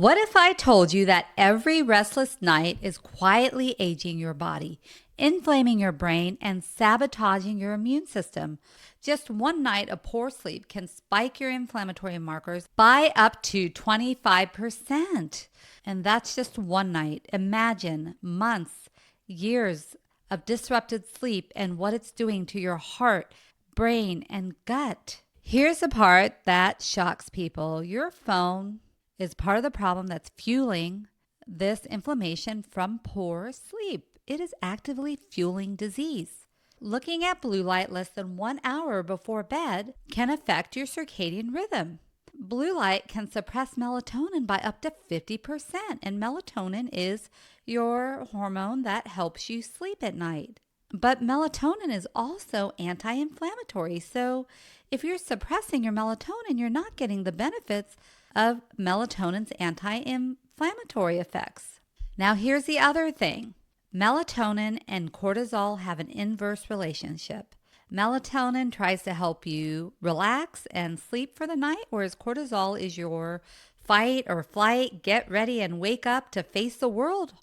What if I told you that every restless night is quietly aging your body, inflaming your brain, and sabotaging your immune system? Just one night of poor sleep can spike your inflammatory markers by up to 25%. And that's just one night. Imagine months, years of disrupted sleep and what it's doing to your heart, brain, and gut. Here's the part that shocks people. Your phone is part of the problem that's fueling this inflammation from poor sleep. It is actively fueling disease. Looking at blue light less than 1 hour before bed can affect your circadian rhythm. Blue light can suppress melatonin by up to 50%, and melatonin is your hormone that helps you sleep at night. But melatonin is also anti-inflammatory, so if you're suppressing your melatonin, you're not getting the benefits of melatonin's anti-inflammatory effects. Now, here's the other thing. Melatonin and cortisol have an inverse relationship. Melatonin tries to help you relax and sleep for the night, whereas cortisol is your fight or flight, get ready and wake up to face the world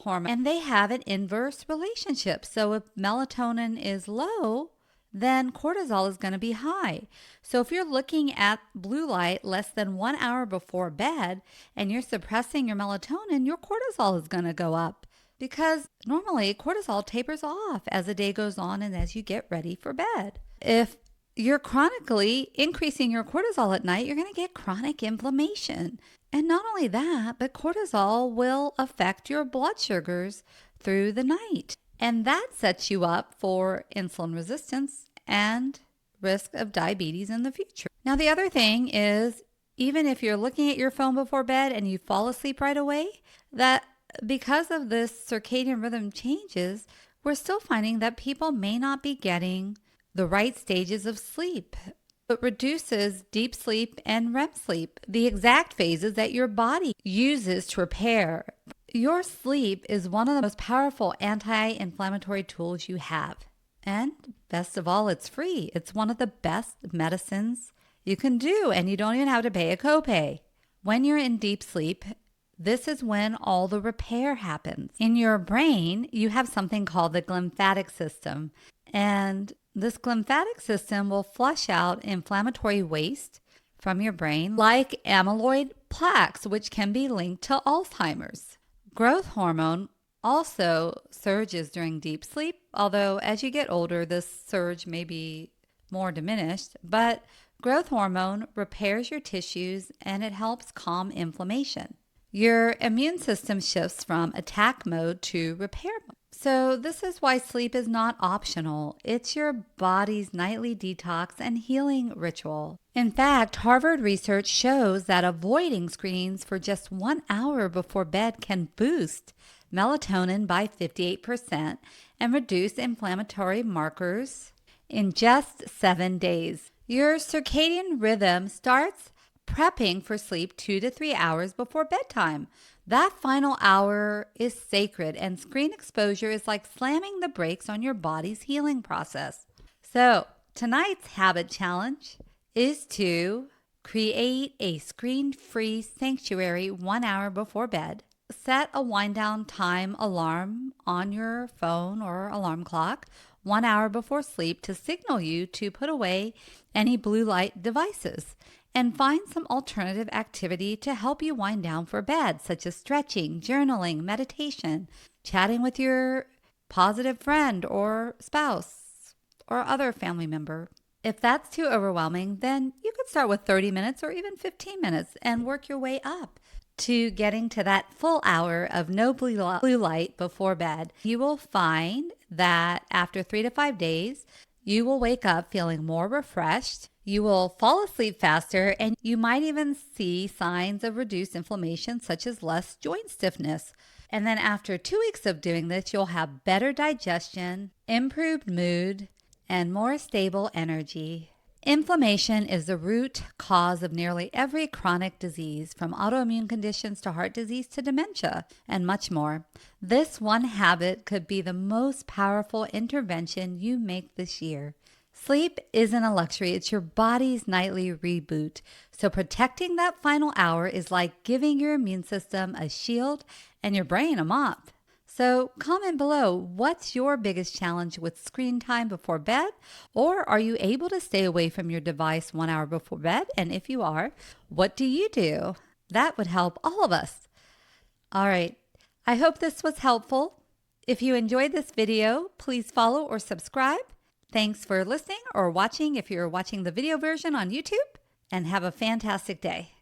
hormone. And they have an inverse relationship. So if melatonin is low, then cortisol is going to be high. So if you're looking at blue light less than 1 hour before bed and you're suppressing your melatonin, your cortisol is going to go up. Because normally cortisol tapers off as the day goes on and as you get ready for bed. If you're chronically increasing your cortisol at night, you're going to get chronic inflammation. And not only that, but cortisol will affect your blood sugars through the night. And that sets you up for insulin resistance and risk of diabetes in the future. Now, the other thing is, even if you're looking at your phone before bed and you fall asleep right away, that because of this circadian rhythm changes, we're still finding that people may not be getting the right stages of sleep. It reduces deep sleep and REM sleep, the exact phases that your body uses to repair. Your sleep is one of the most powerful anti-inflammatory tools you have. And best of all, it's free. It's one of the best medicines you can do, and you don't even have to pay a copay. When you're in deep sleep, this is when all the repair happens. In your brain, you have something called the glymphatic system. And this glymphatic system will flush out inflammatory waste from your brain, like amyloid plaques, which can be linked to Alzheimer's. Growth hormone also surges during deep sleep, although as you get older, this surge may be more diminished. But growth hormone repairs your tissues and it helps calm inflammation. Your immune system shifts from attack mode to repair mode. So this is why sleep is not optional. It's your body's nightly detox and healing ritual. In fact, Harvard research shows that avoiding screens for just 1 hour before bed can boost melatonin by 58% and reduce inflammatory markers in just 7 days. Your circadian rhythm starts prepping for sleep 2 to 3 hours before bedtime. That final hour is sacred, and screen exposure is like slamming the brakes on your body's healing process. So tonight's habit challenge is to create a screen-free sanctuary 1 hour before bed. Set a wind-down time alarm on your phone or alarm clock 1 hour before sleep to signal you to put away any blue light devices. And find some alternative activity to help you wind down for bed, such as stretching, journaling, meditation, chatting with your positive friend or spouse or other family member. If that's too overwhelming, then you could start with 30 minutes or even 15 minutes and work your way up to getting to that full hour of no blue light before bed. You will find that after 3 to 5 days, you will wake up feeling more refreshed. You will fall asleep faster, and you might even see signs of reduced inflammation, such as less joint stiffness. And then after 2 weeks of doing this, you'll have better digestion, improved mood, and more stable energy. Inflammation is the root cause of nearly every chronic disease, from autoimmune conditions to heart disease to dementia, and much more. This one habit could be the most powerful intervention you make this year. Sleep isn't a luxury, it's your body's nightly reboot. So, protecting that final hour is like giving your immune system a shield and your brain a mop. So, comment below, what's your biggest challenge with screen time before bed? Or are you able to stay away from your device 1 hour before bed? And if you are, what do you do? That would help all of us. All right, I hope this was helpful. If you enjoyed this video, please follow or subscribe. Thanks for listening or watching if you're watching the video version on YouTube, and have a fantastic day.